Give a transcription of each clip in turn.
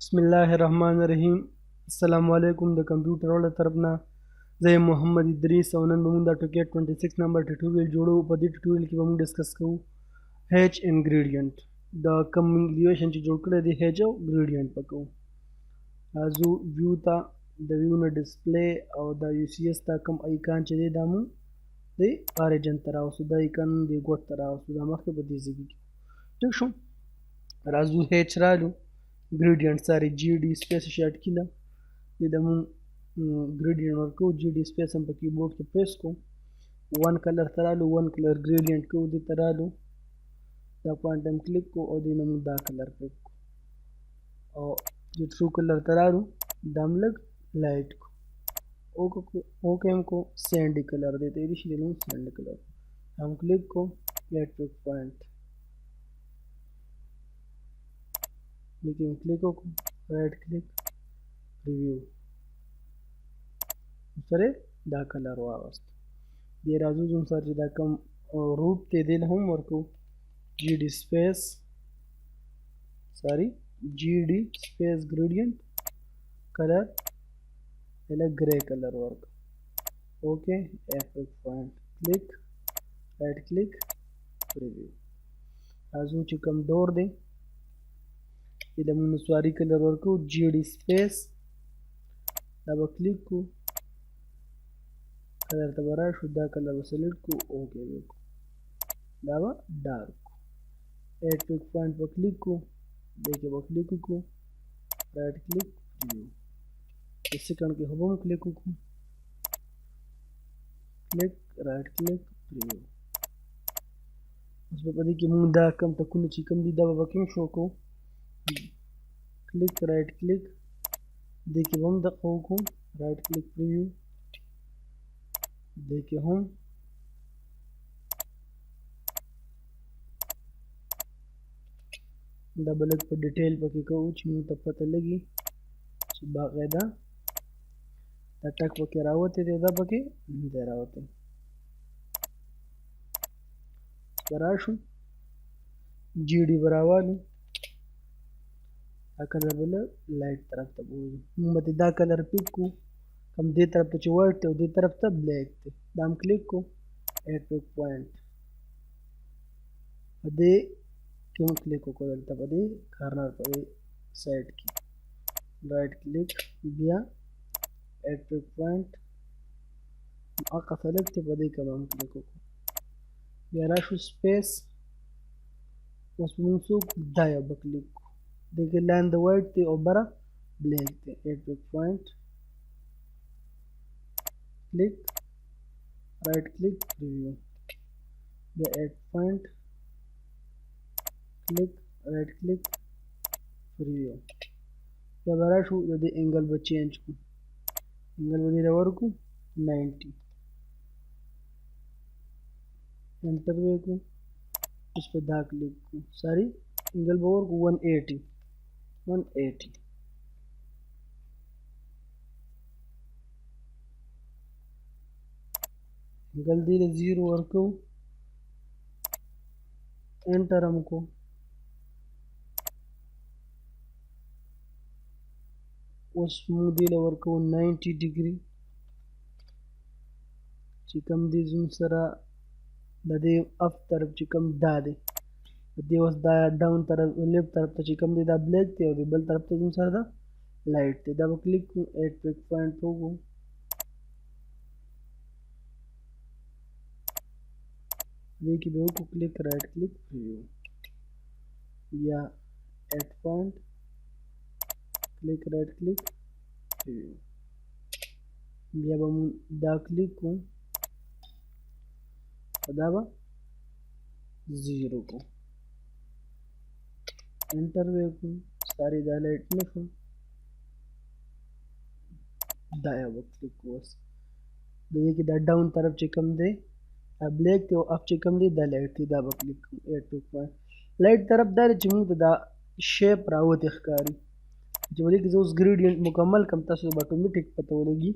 बिस्मिल्लाहिर्रहमानिर्रहीम। अस्सलामु अलैकुम د कंप्यूटर वाला तरफ ना زه محمد ادریس او نن به موږ د AutoCAD 26 نمبر ټیټوریل جوړو. په دې ټیټوریل کې به موږ ډسکس کوو هیچ انګریډینټ د کوم لیویشن چې جوړ کړی دی هیچ او ګریډینټ پکو. راځو ویو ته د ویو نه ډسپلی او د یو سی اس ته کوم ایکان چې دی دا مو د اوريجن ته راوستو، دا ایکان د ګوټ ته راوستو، دا مخکې په دې ځای کې ټیک شو. راځو هیچ رالو gradient ساري جی डी स्पेस شارټ کینه د مون gradient ورکو جی डी स्पेस هم په کیبورډ کې پریس کو ون کلر ترالو ون کلر gradient کو د ترالو دا پوینټ هم کلیک کو او د نمو دا کلر پک کو او د ټرو کلر ترالو دام لګ لایټ کو اوکے هم کو سینډي کلر دی ته دې شي نو سینډي کلر هم کلیک کو لیټ پک پوینټ لیکن کلیک وکړو رائټ کلیک ریویو سره دا کلر واغست. بیا راځو زموږ سره چې دا کوم روټ ته دی هم ورکو جی D space جی D space gradient کلر اله گرے کلر ورک اوکے اف پوینټ کلیک رائټ کلیک ریویو. راځو چې کوم ډور دی د مون سواری کلر ورکو جی D space دا به کلیک کو کلر ته برا شو دا کلر به سلیکټ کو اوکے وکړو دا به ډارک ایډ پک پوینټ په کلیک کو دغه به کلیک کو رائټ کلیک ریویو په سکند کې هم کلیک کو کلیک رائټ کلیک ریویو. اوس په دې کې مونږ دا کم ټکونه چې کوم دي دا به ورکینګ شو کو کلیک رائٹ کلیک دیکھیں ہم دقو کو رائٹ کلیک پریویو دیکھیں ہم ڈبل پر ڈیٹیل پکې کوو چې موږ ته پته لګي چې باقاعده دا ټک پکې راوته دی دا پکې نه راوته براشو جی डी براوالو دا کلر بل لایټ طرف ته بوزو موږ دا کلر پک کو کم دې طرف ته چې وایټ او دې طرف ته بلیک دی دا هم کلیک کو ایډ پک پوینټ دې کوم کلیک کو دلته په دې کارنر په سایډ کې رائټ کلیک بیا ایډ پک پوینټ اقا سلیکټ په دې کوم کلیک کو بیا راشو سپیس اوس موږ څو دا یو کلیک دیکھیں لائن دا وائٹ تھی اور برا بلیک تھی ایڈ پک پوائنٹ کلک رائٹ کلک ریویو یا ایڈ پوائنٹ کلک رائٹ کلک ریویو یا برا شو دی اینگل با چینج کو اینگل با دی رور کو 90 انٹر وے کو اس پہ دا کلک کو ساری اینگل باور کو 180 गलती से जीरो वर्को एंटर हमको उस मुदील वर्को 90 डिग्री चिकम दी जुम सरा दे अप तरफ चिकम दादे दिवस दा डाउन तरफ लेफ्ट तरफ ته چې کوم دی دا بلیک دی او د بل طرف ته زم سره دا لایټ دی دا به کلیک کوم ایډ پک پوینټ وګو دې کې به وکړو کلیک رائټ کلیک ریویو یا ایډ پوینټ کلیک رائټ کلیک ریویو بیا به دا کلیک کوم دا به زیرو کو انٹر وے کو ساری دا لائٹ نه شو دا یو کلیک کوس دغه کې دا ډاون طرف چې کوم دی بلیک ته او اپ چې کوم دی دا لایټ دی دا به کلیک کوم ایډ ټو پوینټ لایټ طرف دا چې موږ دا شیپ راوته ښکاری چې ولې کې اوس ګریډینټ مکمل کم تاسو به اتوماتیک پته ولګي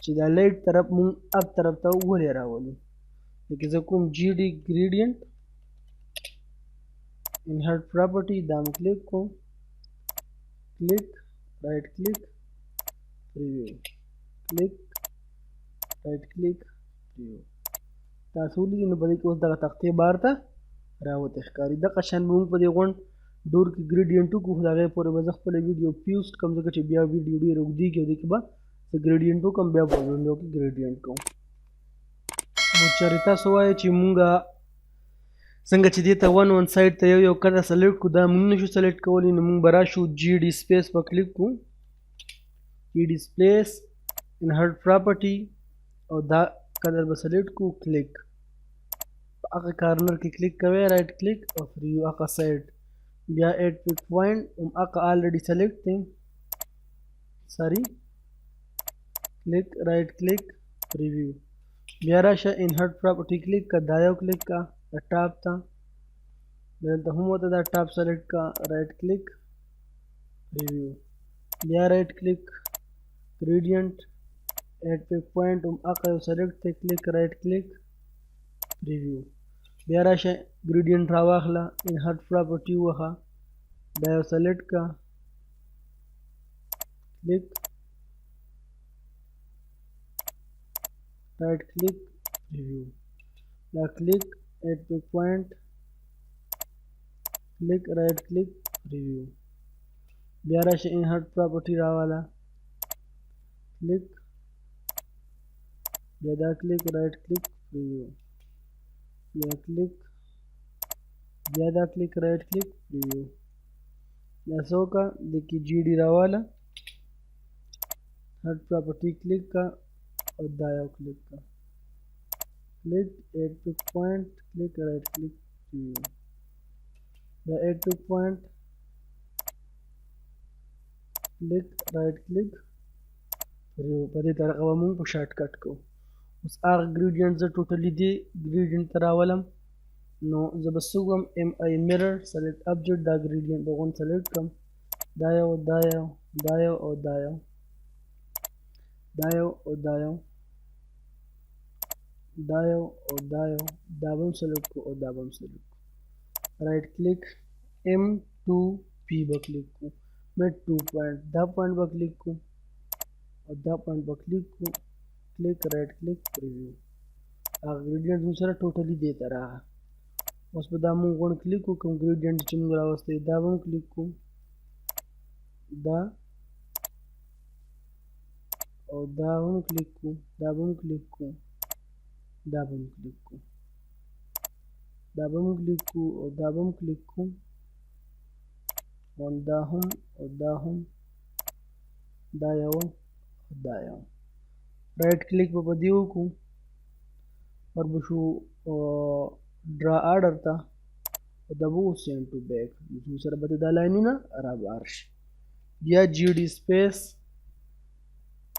چې دا لایټ طرف موږ اپ طرف ته ولې راولو لکه زه کوم جی D gradient inherit property دام کلیک کو click right click preview click right click preview تاسو ولې نو په دې کې اوس دغه تختې بار ته راوته ښکاري دغه شان به موږ په دې غونډ ډور کې ګریډینټ وکړو خو د هغې پورې به زه خپله ویډیو پیوسټ کړم ځکه چې بیا ویډیو ډېره اوږدېږي او دې کې به زه ګریډینټ وکړم بیا به ویډیو کې ګریډینټ کوم نو چېرې تاسو وایئ چې مونږ څنګه چې دې ته ون سایډ ته یو کډه سلیکټ کړو دا موږ نشو سلیکټ کولی نو موږ به راشو جي ډي سپیس به کلیک کړو جي ډي سپیس انهرټ پراپرټي او دا کډه به سلیکټ کړو کلیک په هغه کارنر کې کلیک کوئ رایټ کلیک او پریویو هغه سایډ بیا ایډ پک پوینټ هم هغه آلریډي سلیکټ دی ساري کلیک رایټ کلیک پریویو بیا راشه انهرټ پراپرټي کلیک کا دا یو کلیک کا د ټاپ ته دلته هم ورته دا ټاپ سلیکټ کا رایټ کلیک پریویو بیا رایټ کلیک ګریډینټ ایډ پک پوینټ هم هغه یو سلیکټ دی کلیک رایټ کلیک پریویو بیا راشه ګریډینټ راواخله انهرټ پراپرټي ووهه دا یو سلیکټ کا کلیک right click preview now click add to point click right click preview بیا راشه insert property راواله click بیا دا click right click preview بیا click بیا دا click right click preview بیا څوکه دکی GD راواله insert property click کا और दाया click का click add to point click right click या add to point click right click review په دې طریقه به موږ په شارټ کټ کوو اوس هغه ګریډینټ زه ټوټلي دې ګریډینټ ته راولم نو زه به څه وکړم ایم آی میرر سلیکټ ابجیکټ دا ګریډینټ به غونډ سلیکټ کړم دا یو دا یو دا یو او دا یو دا یو او دا یو دا یو او دا یو دا به هم سلیکټ کړو او دا به هم سلیکټ کړو رایټ کلیک M2P به کلیک کړو میډ 2 پوینټ دا پوینټ به کلیک کړو او دا پوینټ به کلیک کړو کلیک رایټ کلیک پریویو هغه ګریډینټ موږ سره ټوټلي دې ته راغی اوس به دا موږ غوڼ کلیک وکړو کوم ګریډینټ چې موږ راوستی دا به هم کلیک کړو دا او دا هم کلیک کړو دا به هم کلیک کړو دا به هم کلیک کړو دا به هم کلیک کړو او دا به هم کلیک کړو او دا هم او دا هم دا یو او دا یو رایټ کلیک به په دې وکړو وربشو ډرا آرډر ته او دا به سینډ ټو بیک موږ سره به دا لاینونه رابار شي بیا جی ډي سپیس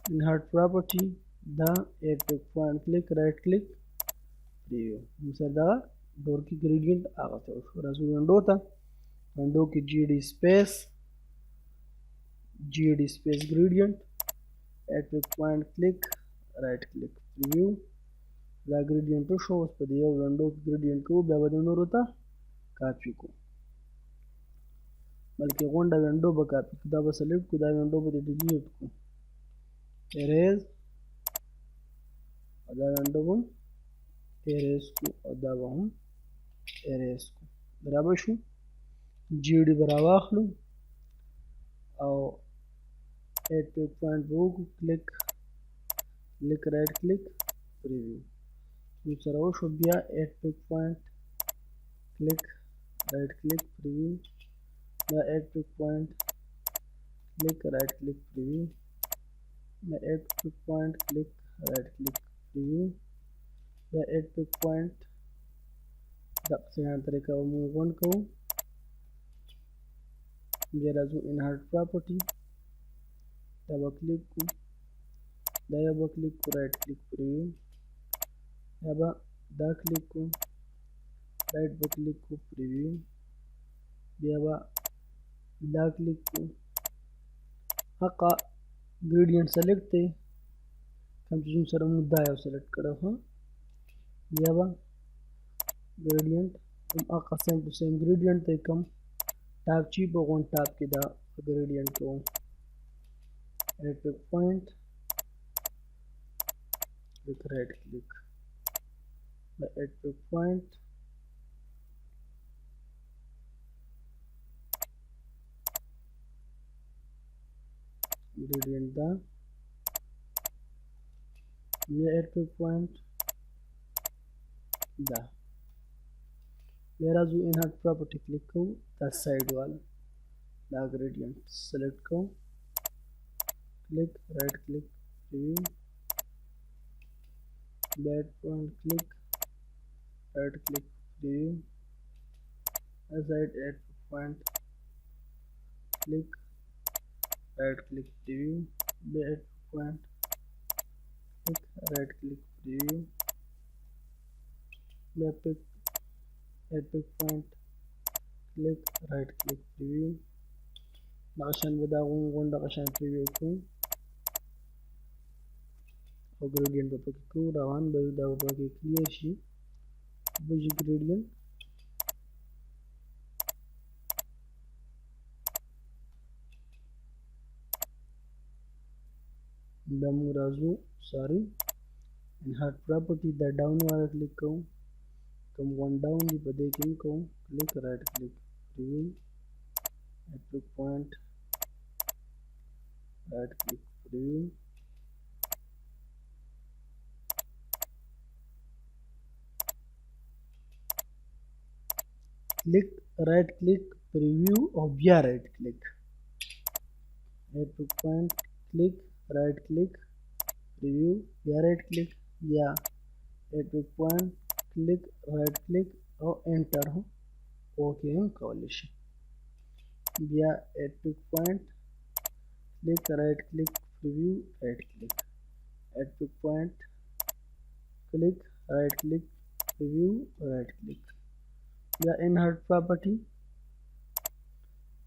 انهرټ پراپرټي دا ایډ پک پوینټ کلیک رایټ کلیک پریویو موږ سره دا ډور کې ګریډینټ هغه ته وشو راځو وینډو ته وینډو کې جی ډي سپیس ګریډینټ ایډ پک پوینټ کلیک رایټ کلیک پریویو دا ګریډینټ وشو اوس په دې یو وینډو کې ګریډینټ کوو بیا به د نورو ته کاپي کوو بلکې غونډه وینډو به کاپي کړو دا به سلیکټ کړو دا وینډو به دې ډیلیټ کړو اریز او دا وینډو به هم اریز کړو او دا به هم اریز کړو برابر شو جی ډي به راواخلو او ایډ پک پوینټ به وکړو کلیک رایټ کلیک پریویو موږ سره وشو بیا ایډ پک پوینټ کلیک رایټ کلیک پریویو بیا ایډ پک پوینټ کلیک رایټ کلیک پریویو بیا ایډ پک پوینټ کلیک رایټ کلیک پریویو بیا ایډ پک پوینټ دغه څنګه طریقه به موږ غونډ کوو بیا راځو انهرټ پراپرټي دا به کلیک کړو دا یو به کلیک کړو رایټ کلیک پریویو یا به دا کلیک کړو رایټ به کلیک کړو پریویو بیا به دا کلیک کړو هغه ګریډینټ سلیکټ دی کوم چې موږ سره موږ دا یو سلیکټ کړی ښه بیا به ګریډینټ هم هغه سیم ټو سیم ګریډینټ دی کوم ټاپ چې په غونډ ټاپ کې دا gradient को add pick point, click right click the add pick point, gradient the add pick point the. whereas we inherit property click को the side wall the gradient select को click right click preview bed point click right click preview aside add point click right click preview bed point click right click preview pick add pick point click right click preview عشان بداون غوندا عشان preview يكون او gradient بپکو روان بيدا وباقي clear شي بيجي gradient دمو رازو sorry inherit property the down वाला click करूं कम one down भी बदे क्यों करूं click right click preview add pick point right click preview click right click preview or via right click add pick point click right click preview via right click या add pick point click right click or enter हो ओके हम कॉलिश via add pick point click right click preview right click add pick point click right click preview right click via inherit property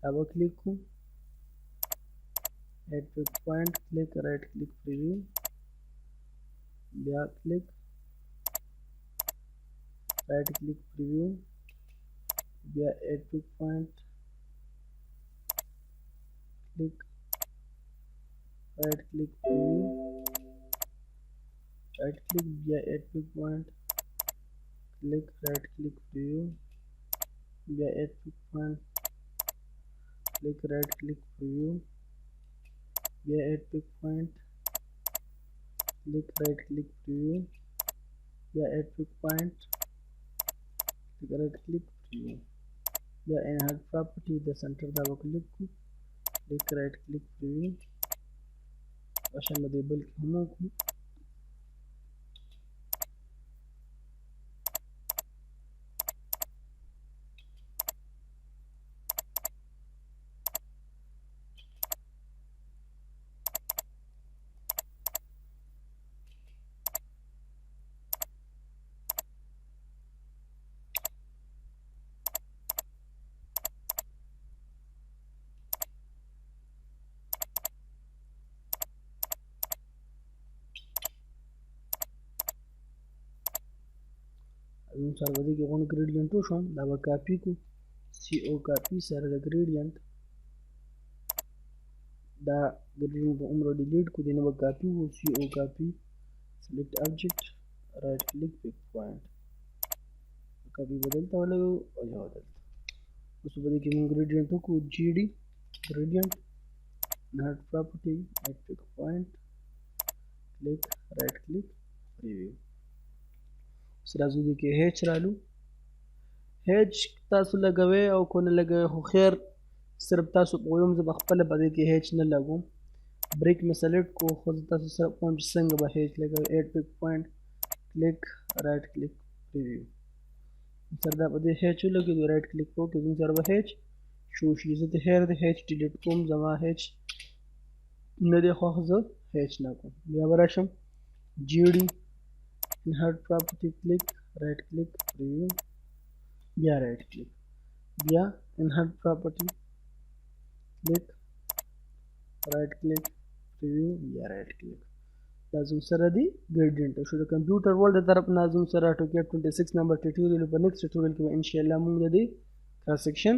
double click को add pick point click right click preview via click right click preview via add pick point click right click preview right click via add pick point click right click preview via add pick point click right click preview via add pick point click right click preview via add pick point click right click preview via inherit property the center double click click right click preview عشان ما يبل همكم سر بدی کې غون gradient شو دا به کاپی کو سی او کاپی سره د gradient دا gradient په عمر ډیلیټ کو دینه به کاپی وو سی او کاپی select object right click pick point کاپی بدلتا ولګو او یا بدلتا اوس بدی کې موږ gradient کو gd gradient not property at pick point click right click preview سرازو دي کې h رالو h تاسو لګوي او کو نه لګوي خو خیر صرف تاسو پویم زه خپل بده کې h نه لګوم بریک می سلیکټ کو خو تاسو سره کوم څنګه به h لګوي add pick point click right click preview سره دا بده h لګوي right click کو کې سره به h شو شي زه ته هر د h ډیلیټ کوم زما h نه دی خو زه h نه کوم بیا ورشم gd inherit property click right click preview via right click via inherit property click right click preview via right click لازم سره دی gradient شو د کمپیوټر ورلد طرف لازم سره AutoCAD 26 نمبر ټیوټوریال په نیکسټ ټیوټوریال کې ان شاء الله موږ د دې کرا سیکشن